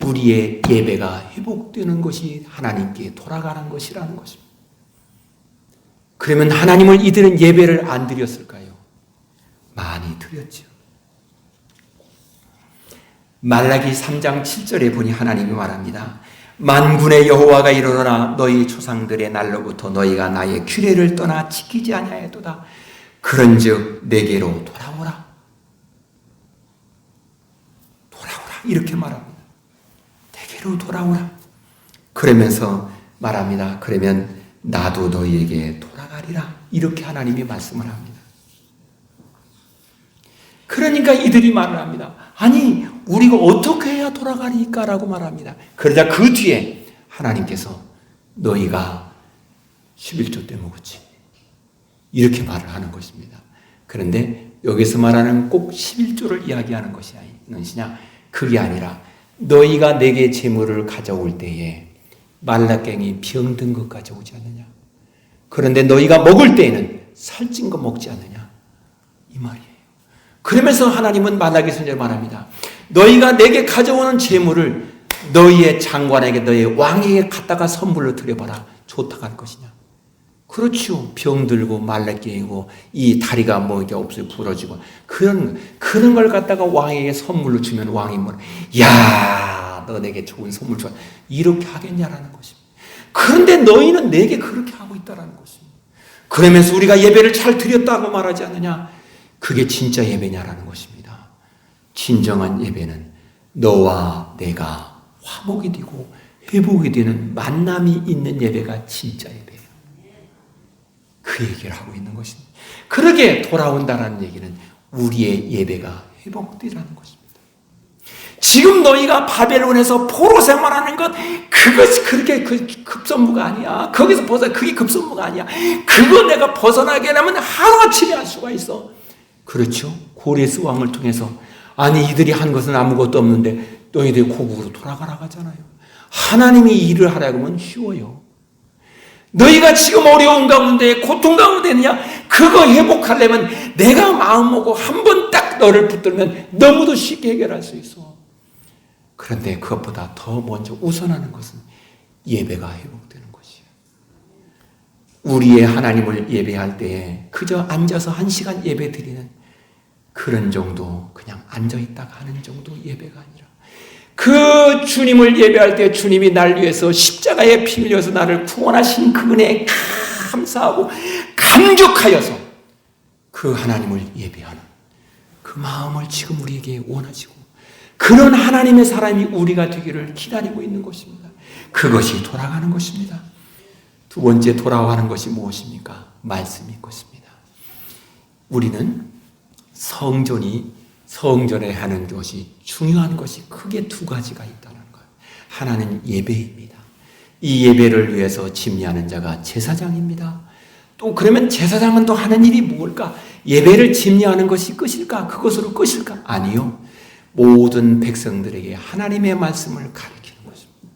우리의 예배가 회복되는 것이 하나님께 돌아가는 것이라는 것입니다. 그러면 하나님을 이들은 예배를 안 드렸을까요? 많이 드렸죠. 말라기 3장 7절에 보니 하나님이 말합니다. 만군의 여호와가 이르노라 너희 조상들의 날로부터 너희가 나의 규례를 떠나 지키지 아니하였도다. 그런즉 내게로 돌아오라. 돌아오라 이렇게 말합니다. 내게로 돌아오라. 그러면서 말합니다. 그러면 나도 너희에게 돌아가리라. 이렇게 하나님이 말씀을 합니다. 그러니까 이들이 말을 합니다. 아니, 우리가 어떻게 해야 돌아가리까? 라고 말합니다. 그러자 그 뒤에 하나님께서 너희가 11조 때 먹었지. 이렇게 말을 하는 것입니다. 그런데 여기서 말하는 꼭 11조를 이야기하는 것이 아니냐? 그게 아니라 너희가 내게 재물을 가져올 때에 말라깽이 병든 것 가져오지 않느냐? 그런데 너희가 먹을 때에는 살찐 거 먹지 않느냐? 이 말이에요. 그러면서 하나님은 말라기 선지자를 말합니다. 너희가 내게 가져오는 재물을 너희의 장관에게, 너희의 왕에게 갖다가 선물로 드려봐라. 좋다고 할 것이냐? 그렇죠. 병들고 말라깽이고 이 다리가 뭐 이게 없어요. 부러지고 그런 걸 갖다가 왕에게 선물로 주면 왕이 뭐, 야, 너 내게 좋은 선물 줘. 이렇게 하겠냐라는 것입니다. 그런데 너희는 내게 그렇게 하고 있다라는 것입니다. 그러면서 우리가 예배를 잘 드렸다고 말하지 않느냐? 그게 진짜 예배냐라는 것입니다. 진정한 예배는 너와 내가 화목이 되고 회복이 되는 만남이 있는 예배가 진짜 예배예요. 그 얘기를 하고 있는 것입니다. 그러게 돌아온다라는 얘기는 우리의 예배가 회복되라는 것입니다. 지금 너희가 바벨론에서 포로 생활하는 것, 그것이 그렇게 급선무가 아니야. 거기서 그게 급선무가 아니야. 그거 내가 벗어나게 하면 하루아침에 할 수가 있어. 그렇죠? 고레스 왕을 통해서 아니 이들이 한 것은 아무것도 없는데 너희들이 고국으로 돌아가라고 하잖아요. 하나님이 일을 하라고 하면 쉬워요. 너희가 지금 어려운 가운데 고통 가운데 있느냐? 그거 회복하려면 내가 마음 먹고 한 번 딱 너를 붙들면 너무도 쉽게 해결할 수 있어. 그런데 그것보다 더 먼저 우선하는 것은 예배가 회복되는 것이에요. 우리의 하나님을 예배할 때에 그저 앉아서 1시간 예배 드리는 그런 정도, 그냥 앉아있다가 하는 정도 예배가 아니라 그 주님을 예배할 때 주님이 날 위해서 십자가에 피 흘려서 나를 구원하신 그 은혜에 감사하고 감격하여서 그 하나님을 예배하는 그 마음을 지금 우리에게 원하시고 그런 하나님의 사람이 우리가 되기를 기다리고 있는 것입니다. 그것이 돌아가는 것입니다. 두 번째 돌아가는 것이 무엇입니까? 말씀인 것입니다. 우리는 성전에 하는 것이 중요한 것이 크게 두 가지가 있다는 거예요. 하나는 예배입니다. 이 예배를 위해서 집례하는 자가 제사장입니다. 또 그러면 제사장은 또 하는 일이 무엇일까? 예배를 집례하는 것이 끝일까? 그것으로 끝일까? 아니요. 모든 백성들에게 하나님의 말씀을 가르치는 것입니다.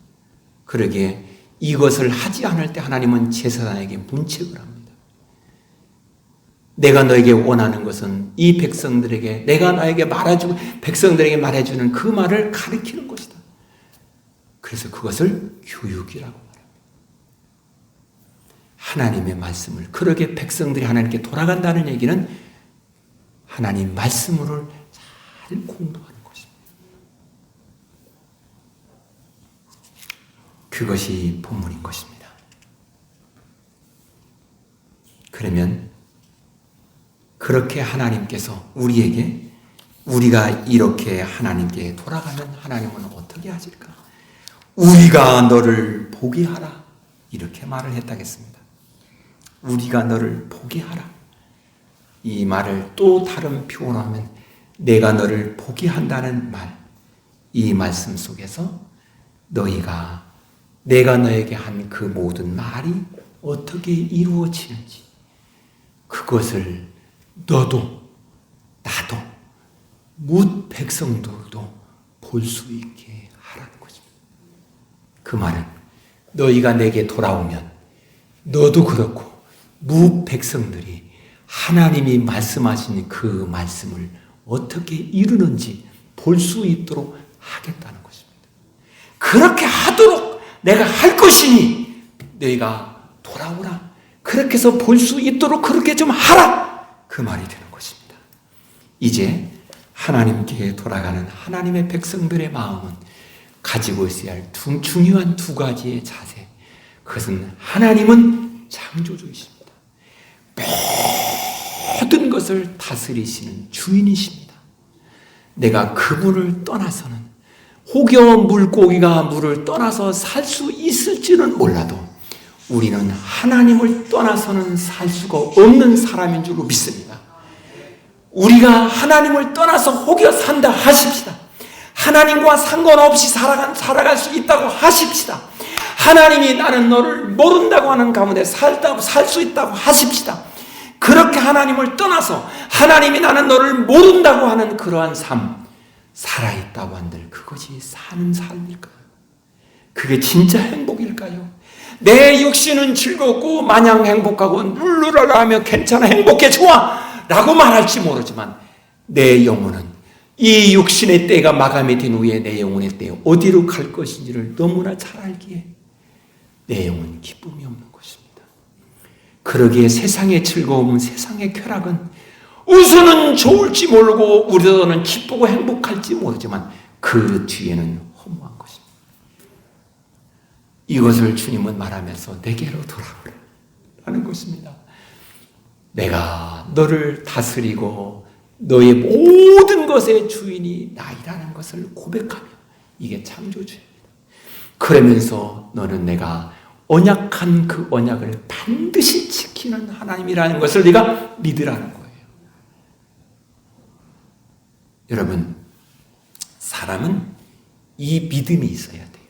그러기에 이것을 하지 않을 때 하나님은 제사장에게 문책을 합니다. 내가 너에게 원하는 것은 이 백성들에게 내가 나에게 말해주고 백성들에게 말해주는 그 말을 가르치는 것이다. 그래서 그것을 교육이라고 말합니다. 하나님의 말씀을 그렇게 백성들이 하나님께 돌아간다는 얘기는 하나님 말씀을 잘 공부하는 것입니다. 그것이 본문인 것입니다. 그러면 그렇게 하나님께서 우리에게 우리가 이렇게 하나님께 돌아가면 하나님은 어떻게 하실까? 우리가 너를 보게 하라. 이렇게 말을 했다겠습니다. 우리가 너를 보게 하라. 이 말을 또 다른 표현으로 하면 내가 너를 보게 한다는 말. 이 말씀 속에서 너희가 내가 너에게 한 그 모든 말이 어떻게 이루어지는지 그것을 너도 나도 뭇 백성들도 볼 수 있게 하라는 것입니다. 그 말은 너희가 내게 돌아오면 너도 그렇고 뭇 백성들이 하나님이 말씀하신 그 말씀을 어떻게 이루는지 볼 수 있도록 하겠다는 것입니다. 그렇게 하도록 내가 할 것이니 너희가 돌아오라. 그렇게 해서 볼 수 있도록 그렇게 좀 하라. 그 말이 되는 것입니다. 이제 하나님께 돌아가는 하나님의 백성들의 마음은 가지고 있어야 할 중요한 두 가지의 자세. 그것은 하나님은 창조주이십니다. 모든 것을 다스리시는 주인이십니다. 내가 그분을 떠나서는 혹여 물고기가 물을 떠나서 살 수 있을지는 몰라도 우리는 하나님을 떠나서는 살 수가 없는 사람인 줄로 믿습니다. 우리가 하나님을 떠나서 혹여 산다 하십시다. 하나님과 상관없이 살아갈 수 있다고 하십시다. 하나님이 나는 너를 모른다고 하는 가운데 살 수 있다고 하십시다. 그렇게 하나님을 떠나서 하나님이 나는 너를 모른다고 하는 그러한 삶 살아있다고 한들 그것이 사는 삶일까요? 그게 진짜 행복일까요? 내 육신은 즐겁고 마냥 행복하고 룰루랄라 괜찮아 행복해 좋아 라고 말할지 모르지만 내 영혼은 이 육신의 때가 마감이 된 후에 내 영혼의 때 어디로 갈 것인지를 너무나 잘 알기에 내 영혼은 기쁨이 없는 것입니다. 그러기에 세상의 즐거움, 세상의 쾌락은 우선은 좋을지 모르고 우리들은 기쁘고 행복할지 모르지만 그 뒤에는 허무한 것입니다. 이것을 주님은 말하면서 내게로 돌아오라는 것입니다. 내가 너를 다스리고 너의 모든 것의 주인이 나이라는 것을 고백하며 이게 창조주입니다. 그러면서 너는 내가 언약한 그 언약을 반드시 지키는 하나님이라는 것을 네가 믿으라는 거예요. 여러분, 사람은 이 믿음이 있어야 돼요.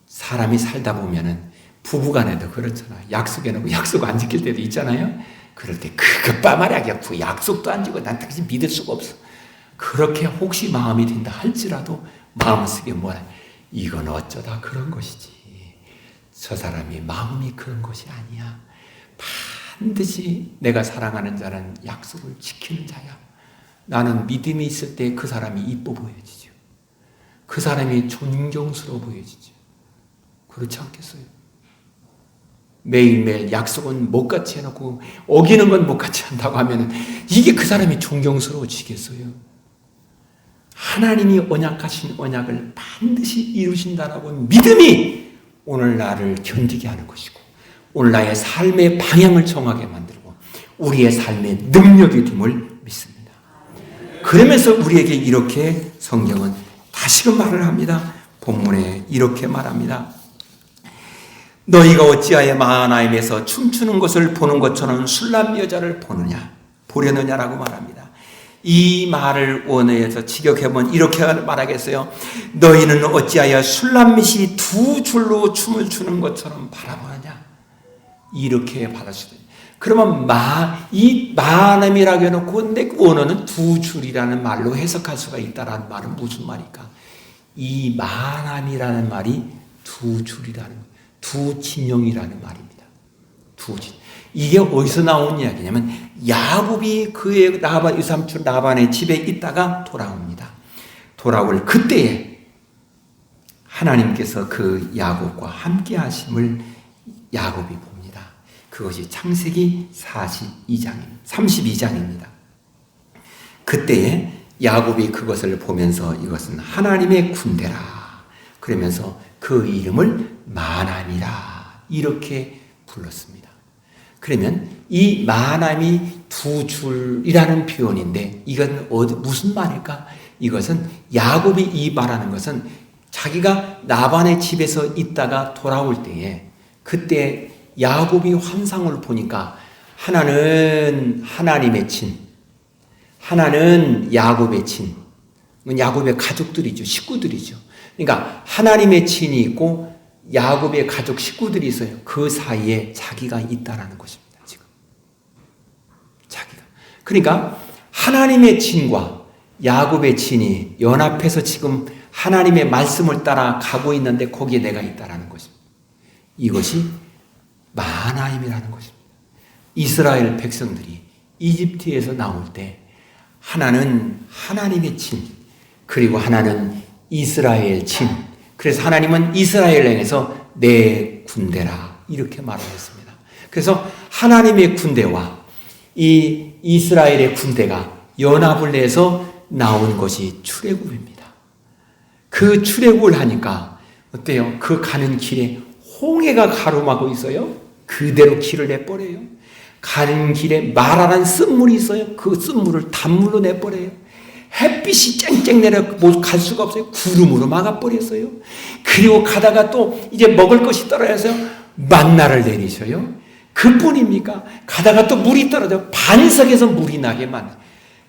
사람이 살다 보면은 부부간에도 그렇잖아요. 약속해놓고 약속 안 지킬 때도 있잖아요. 그럴 때 그것봐 말이야. 약속도 안 지고 난 당신 믿을 수가 없어. 그렇게 혹시 마음이 든다 할지라도 마음속에 뭐야? 이건 어쩌다 그런 것이지. 저 사람이 마음이 그런 것이 아니야. 반드시 내가 사랑하는 자는 약속을 지키는 자야. 나는 믿음이 있을 때 그 사람이 이뻐 보여지죠. 그 사람이 존경스러워 보여지죠. 그렇지 않겠어요? 매일매일 약속은 못같이 해놓고 어기는 건 못같이 한다고 하면 이게 그 사람이 존경스러워지겠어요? 하나님이 언약하신 언약을 반드시 이루신다라고 믿음이 오늘 나를 견디게 하는 것이고 오늘 나의 삶의 방향을 정하게 만들고 우리의 삶의 능력이 됨을 믿습니다. 그러면서 우리에게 이렇게 성경은 다시금 말을 합니다. 본문에 이렇게 말합니다. 너희가 어찌하여 마하나임에서 춤추는 것을 보는 것처럼 술람 여자를 보려느냐라고 말합니다. 이 말을 원어에서 직역해보면 이렇게 말하겠어요. 너희는 어찌하여 술람밋이 두 줄로 춤을 추는 것처럼 바라보느냐. 이렇게 받아주죠. 그러면 이 마하나임이라고 해놓고 내 원어는 두 줄이라는 말로 해석할 수가 있다라는 말은 무슨 말일까? 이 마하나임이라는 말이 두 줄이라는 거예요. 두 진영이라는 말입니다. 두 진영. 이게 어디서 나온 이야기냐면 야곱이 그의 유삼촌 라반의 집에 있다가 돌아옵니다. 돌아올 그때에 하나님께서 그 야곱과 함께 하심을 야곱이 봅니다. 그것이 창세기 32장입니다. 그때에 야곱이 그것을 보면서 이것은 하나님의 군대라. 그러면서 그 이름을 마하나임이라 이렇게 불렀습니다. 그러면 이 마하나임이 두 줄이라는 표현인데 이건 무슨 말일까? 이것은 야곱이 이 말하는 것은 자기가 라반의 집에서 있다가 돌아올 때에 그때 야곱이 환상을 보니까 하나는 하나님의 친, 하나는 야곱의 친, 야곱의 가족들이죠. 식구들이죠. 그러니까 하나님의 친이 있고 야곱의 가족 식구들이 있어요. 그 사이에 자기가 있다라는 것입니다. 지금 자기가. 그러니까 하나님의 친과 야곱의 친이 연합해서 지금 하나님의 말씀을 따라 가고 있는데 거기에 내가 있다라는 것입니다. 이것이 마하나임이라는 것입니다. 이스라엘 백성들이 이집트에서 나올 때 하나는 하나님의 친, 그리고 하나는 이스라엘 친. 그래서 하나님은 이스라엘 향해서 내 군대라 이렇게 말을 했습니다. 그래서 하나님의 군대와 이 이스라엘의 군대가 연합을 해서 나온 것이 출애굽입니다. 그 출애굽을 하니까 어때요? 그 가는 길에 홍해가 가로막고 있어요. 그대로 길을 내버려요. 가는 길에 마라란 쓴물이 있어요. 그 쓴물을 단물로 내버려요. 햇빛이 쨍쨍 내려 갈 수가 없어요. 구름으로 막아버렸어요. 그리고 가다가 또 이제 먹을 것이 떨어져서 만나를 내리셔요. 그뿐입니까? 가다가 또 물이 떨어져 반석에서 물이 나게 만나.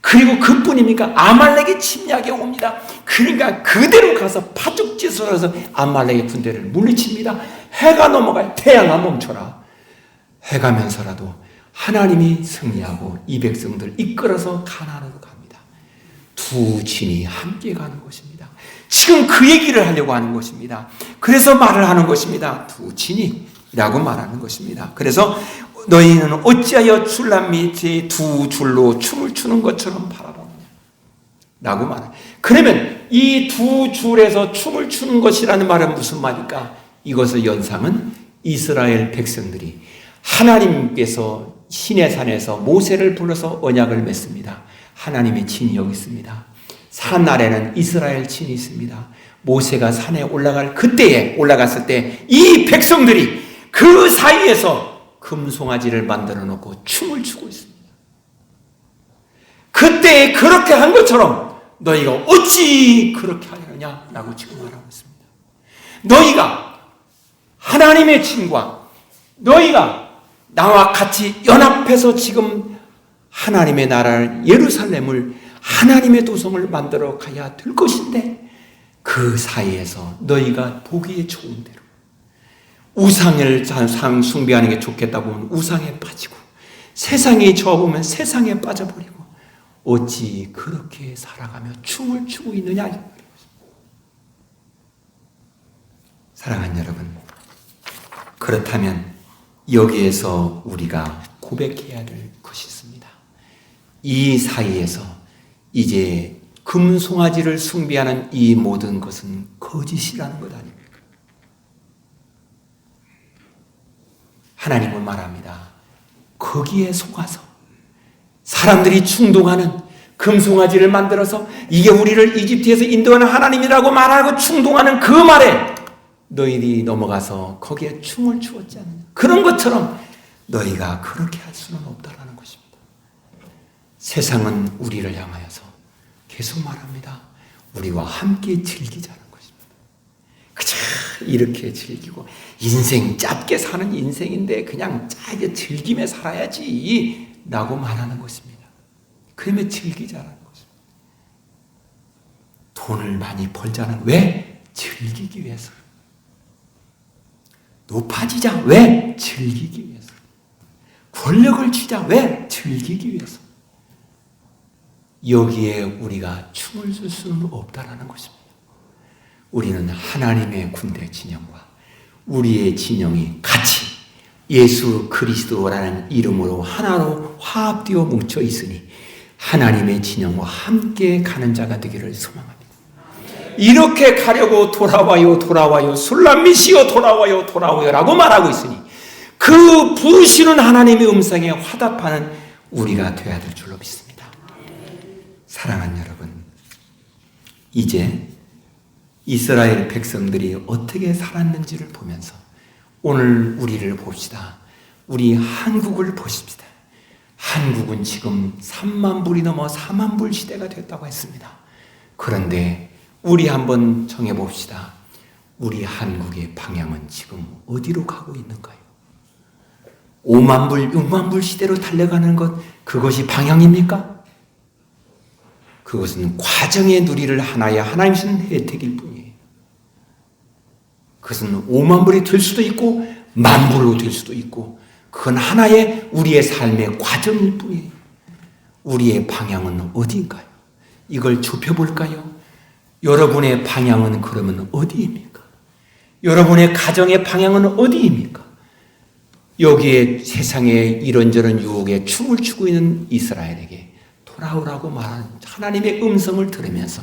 그리고 그뿐입니까? 아말렉의 침략에 옵니다. 그러니까 그대로 가서 파죽지수를 해서 아말렉의 군대를 물리칩니다. 해가 넘어가요. 태양아 멈춰라. 해가면서라도 하나님이 승리하고 이 백성들 이끌어서 가나안으로 갑니다. 두 진이 함께 가는 것입니다. 지금 그 얘기를 하려고 하는 것입니다. 그래서 말을 하는 것입니다. 두 진이라고 말하는 것입니다. 그래서 너희는 어찌하여 줄람 밑에 두 줄로 춤을 추는 것처럼 바라보느냐 라고 말해요. 그러면 이 두 줄에서 춤을 추는 것이라는 말은 무슨 말일까? 이것의 연상은 이스라엘 백성들이 하나님께서 시내산에서 모세를 불러서 언약을 맺습니다. 하나님의 진이 여기 있습니다. 산 아래는 이스라엘 진이 있습니다. 모세가 산에 올라갔을 때 이 백성들이 그 사이에서 금송아지를 만들어 놓고 춤을 추고 있습니다. 그때 그렇게 한 것처럼 너희가 어찌 그렇게 하느냐 라고 지금 말하고 있습니다. 너희가 하나님의 진과 너희가 나와 같이 연합해서 지금 하나님의 나라를 예루살렘을 하나님의 도성을 만들어 가야 될 것인데 그 사이에서 너희가 보기에 좋은 대로 우상을 숭배하는 게 좋겠다고 하면 우상에 빠지고 세상에 좋아보면 세상에 빠져버리고 어찌 그렇게 살아가며 춤을 추고 있느냐. 사랑하는 여러분, 그렇다면 여기에서 우리가 고백해야 될 것이 있습니다. 이 사이에서 이제 금송아지를 숭배하는 이 모든 것은 거짓이라는 것 아닙니까? 하나님은 말합니다. 거기에 속아서 사람들이 충동하는 금송아지를 만들어서 이게 우리를 이집트에서 인도하는 하나님이라고 말하고 충동하는 그 말에 너희들이 넘어가서 거기에 춤을 추었지 않느냐. 그런 것처럼 너희가 그렇게 할 수는 없다라는 것입니다. 세상은 우리를 향하여서 계속 말합니다. 우리와 함께 즐기자는 것입니다. 그저 이렇게 즐기고 인생 짧게 사는 인생인데 그냥 짧게 즐기며 살아야지 라고 말하는 것입니다. 그러면 즐기자라는 것입니다. 돈을 많이 벌자는 왜? 즐기기 위해서. 높아지자 왜? 즐기기 위해서. 권력을 쥐자 왜? 즐기기 위해서. 여기에 우리가 춤을 출 수는 없다라는 것입니다. 우리는 하나님의 군대 진영과 우리의 진영이 같이 예수 그리스도라는 이름으로 하나로 화합되어 뭉쳐 있으니 하나님의 진영과 함께 가는 자가 되기를 소망합니다. 이렇게 가려고 돌아와요 술람미시여 돌아와요 라고 말하고 있으니 그 부르시는 하나님의 음성에 화답하는 우리가 되어야 될 줄로 믿습니다. 사랑하는 여러분, 이제 이스라엘 백성들이 어떻게 살았는지를 보면서 오늘 우리를 봅시다. 우리 한국을 보십시다. 한국은 지금 3만 불이 넘어 4만 불 시대가 됐다고 했습니다. 그런데 우리 한번 정해봅시다. 우리 한국의 방향은 지금 어디로 가고 있는가요? 5만 불, 6만 불 시대로 달려가는 것, 그것이 방향입니까? 그것은 과정의 누리를 하나의 하나님 주신 혜택일 뿐이에요. 그것은 5만 불이 될 수도 있고 만 불로 될 수도 있고 그건 하나의 우리의 삶의 과정일 뿐이에요. 우리의 방향은 어디인가요? 이걸 좁혀볼까요? 여러분의 방향은 그러면 어디입니까? 여러분의 가정의 방향은 어디입니까? 여기에 세상의 이런저런 유혹에 춤을 추고 있는 이스라엘에게 돌아오라고 말하는 하나님의 음성을 들으면서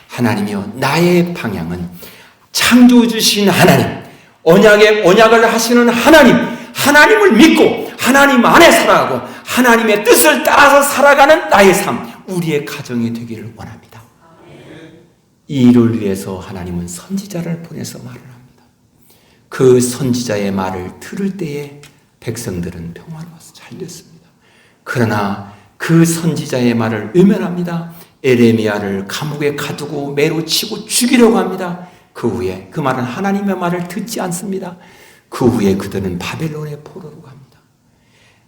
하나님이여 나의 방향은 창조해 주신 하나님, 언약을 하시는 하나님을 믿고 하나님 안에 살아가고 하나님의 뜻을 따라서 살아가는 나의 삶, 우리의 가정이 되기를 원합니다. 이 일을 위해서 하나님은 선지자를 보내서 말을 합니다. 그 선지자의 말을 들을 때에 백성들은 평화로워서 잘 됐습니다. 그러나 그 선지자의 말을 외면합니다. 에레미야를 감옥에 가두고 매로 치고 죽이려고 합니다. 그 후에 그 말은 하나님의 말을 듣지 않습니다. 그 후에 그들은 바벨론의 포로로 갑니다.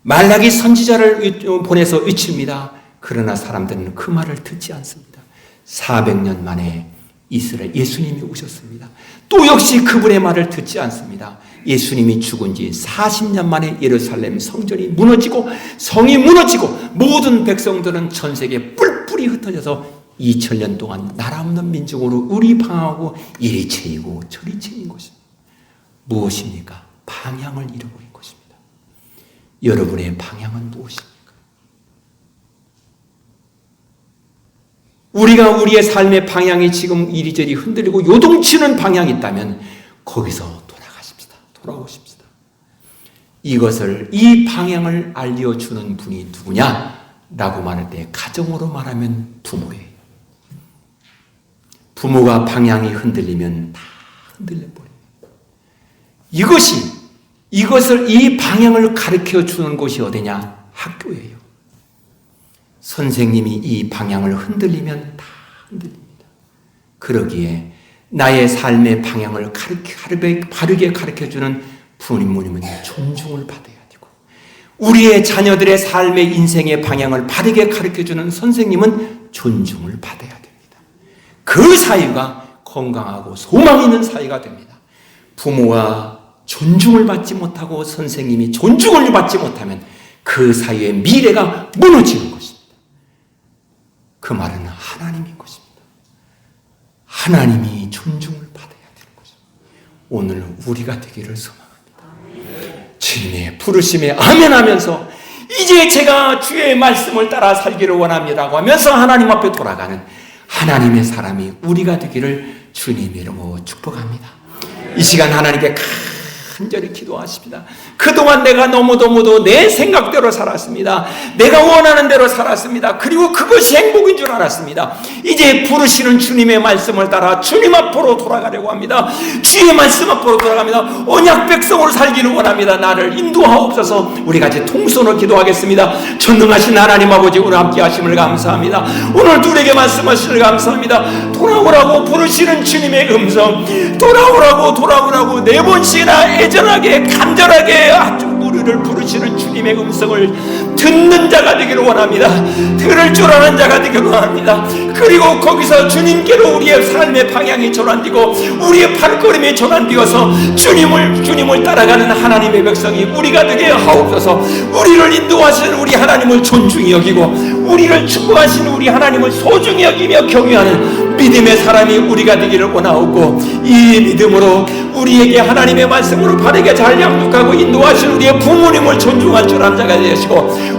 말라기 선지자를 보내서 외칩니다. 그러나 사람들은 그 말을 듣지 않습니다. 400년 만에 이스라엘 예수님이 오셨습니다. 또 역시 그분의 말을 듣지 않습니다. 예수님이 죽은 지 40년 만에 예루살렘 성전이 무너지고 성이 무너지고 모든 백성들은 전 세계에 뿔뿔이 흩어져서 2000년 동안 나라 없는 민족으로 우리 방하고 이리 채이고 저리 채인 것입니다. 무엇입니까? 방향을 잃어버린 것입니다. 여러분의 방향은 무엇입니까? 우리가 우리의 삶의 방향이 지금 이리저리 흔들리고 요동치는 방향이 있다면 거기서 돌아오십시다. 이 방향을 알려주는 분이 누구냐라고 말할 때 가정으로 말하면 부모예요. 부모가 방향이 흔들리면 다 흔들려버려요. 이 방향을 가르쳐 주는 곳이 어디냐? 학교예요. 선생님이 이 방향을 흔들리면 다 흔들립니다. 그러기에 나의 삶의 방향을 바르게 가르쳐주는 부모님은 존중을 받아야 되고, 우리의 자녀들의 삶의 인생의 방향을 바르게 가르쳐주는 선생님은 존중을 받아야 됩니다. 그 사이가 건강하고 소망 있는 사이가 됩니다. 부모와 존중을 받지 못하고 선생님이 존중을 받지 못하면 그 사이의 미래가 무너지는 것입니다. 그 말은 하나님인 것입니다. 하나님이 존중을 받아야 되는 것입니다. 오늘 우리가 되기를 소망합니다. 주님의 부르심에 아멘하면서 이제 제가 주의 말씀을 따라 살기를 원합니다고 하면서 하나님 앞에 돌아가는 하나님의 사람이 우리가 되기를 주님 이름으로 축복합니다. 이 시간 하나님께 간절히 기도하십니다. 그동안 내가 너무도 내 생각대로 살았습니다. 내가 원하는 대로 살았습니다. 그리고 그것이 행복인 줄 알았습니다. 이제 부르시는 주님의 말씀을 따라 주님 앞으로 돌아가려고 합니다. 주의 말씀 앞으로 돌아갑니다. 언약 백성으로 살기를 원합니다. 나를 인도하옵소서. 우리 같이 통성으로 기도하겠습니다. 전능하신 하나님 아버지, 우리 함께 하심을 감사합니다. 오늘 우리에게 말씀하시를 감사합니다. 돌아오라고 부르시는 주님의 음성, 돌아오라고 네 번씩이나 애절하게 간절하게 아주 우리를 부르시는 주님의 음성을 듣는 자가 되기를 원합니다. 들을 줄 아는 자가 되기를 원합니다. 그리고 거기서 주님께로 우리의 삶의 방향이 전환되고 우리의 발걸음이 전환되어서 주님을 따라가는 하나님의 백성이 우리가 되게 하옵소서. 우리를 인도하시는 우리 하나님을 존중히 여기고 우리를 축복하시는 우리 하나님을 소중히 여기며 경외하는 믿음의 사람이 우리가 되기를 원하옵고, 이 믿음으로 우리에게 하나님의 말씀으로 바르게 잘 양육하고 인도하신 우리의 부모님을 존중할 줄 아는 자가 되시고,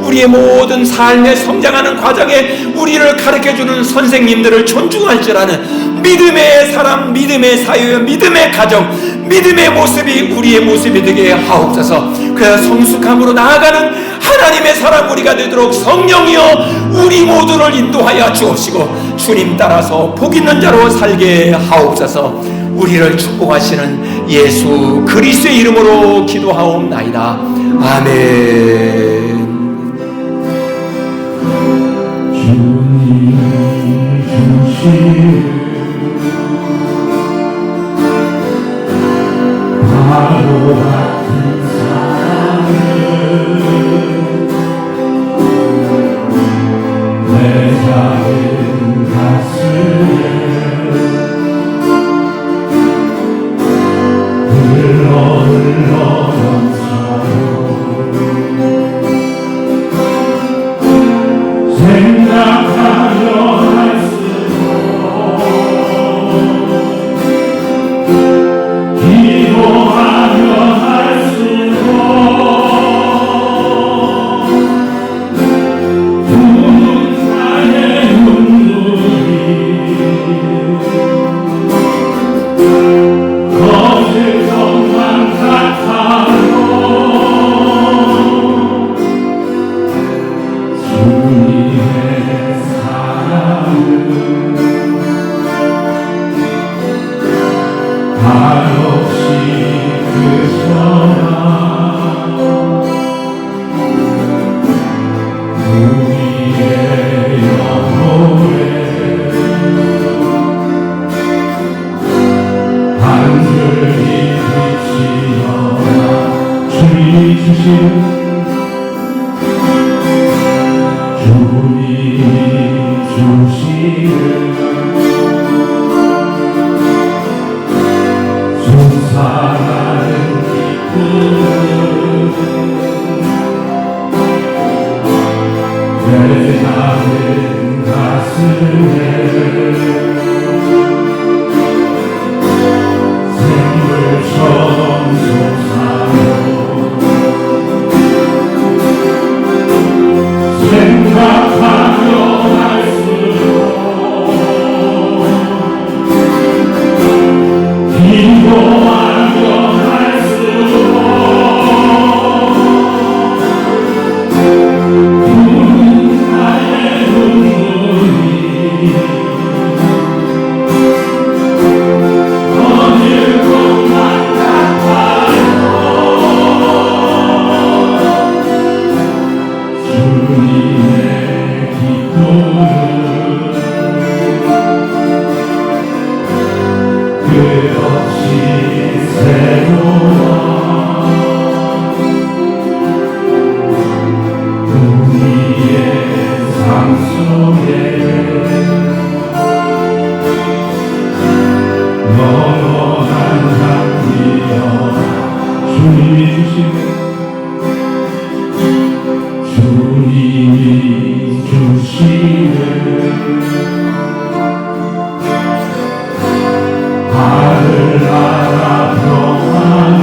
우리의 모든 삶에 성장하는 과정에 우리를 가르쳐주는 선생님들을 존중할 줄 아는 믿음의 사람, 믿음의 사회, 믿음의 가정, 믿음의 모습이 우리의 모습이 되게 하옵소서. 그래서 성숙함으로 나아가는 하나님의 사람 우리가 되도록 성령이여 우리 모두를 인도하여 주옵시고 주님 따라서 복 있는 자로 살게 하옵소서. 우리를 축복하시는 예수 그리스도의 이름으로 기도하옵나이다. 아멘. 주님 주신 바로 같은 사랑을 내 작은 가슴에 흘러 넘쳐요. 작은 가슴에 생물처럼 솟아요. 생각하며 갈수록 기도하며 갈수록 나의 눈물이 어딜 것만 같아요. 주님의 기도는 끝없이 새로워. 우리의 삶 속에 영원한 향기여 주님이 주시는 하늘 나라 평안을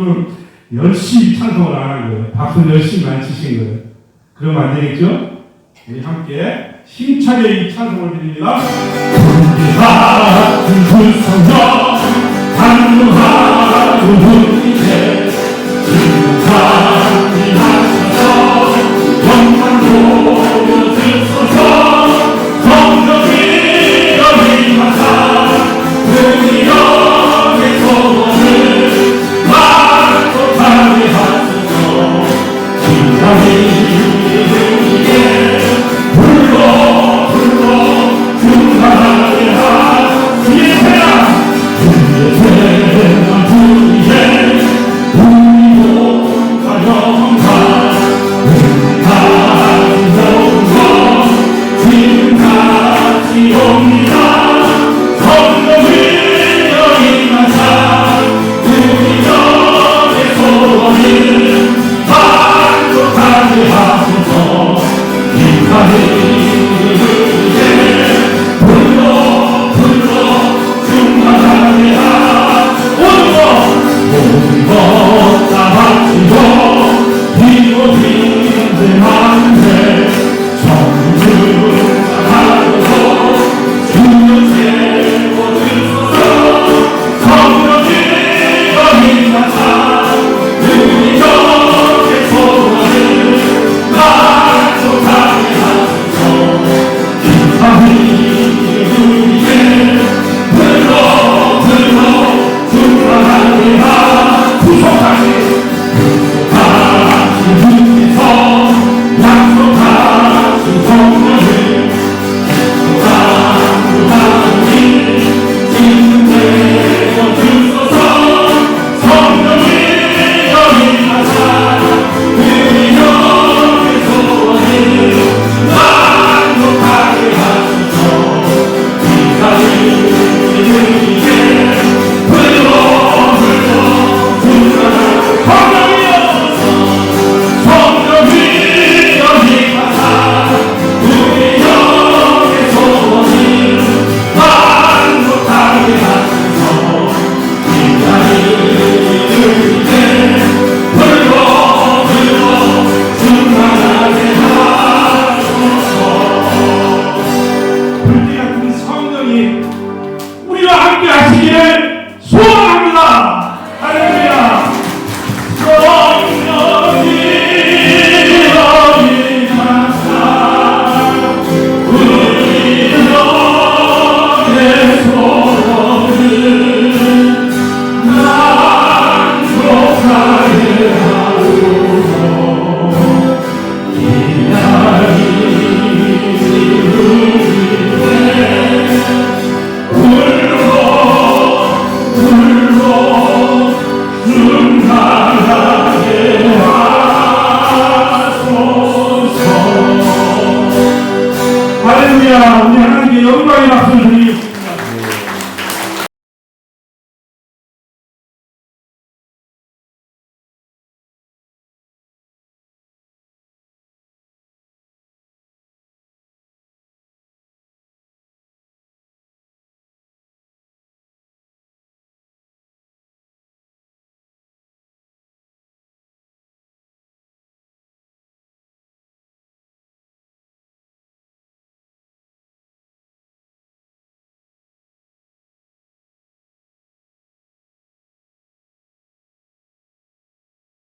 지금 열심히 찬송을 안 한 거예요. 박수 열심히 안 치신 거예요. 그러면 안 되겠죠? 우리 함께 힘차게 이 찬송을 드립니다. 존귀한 그 성령, 단무하고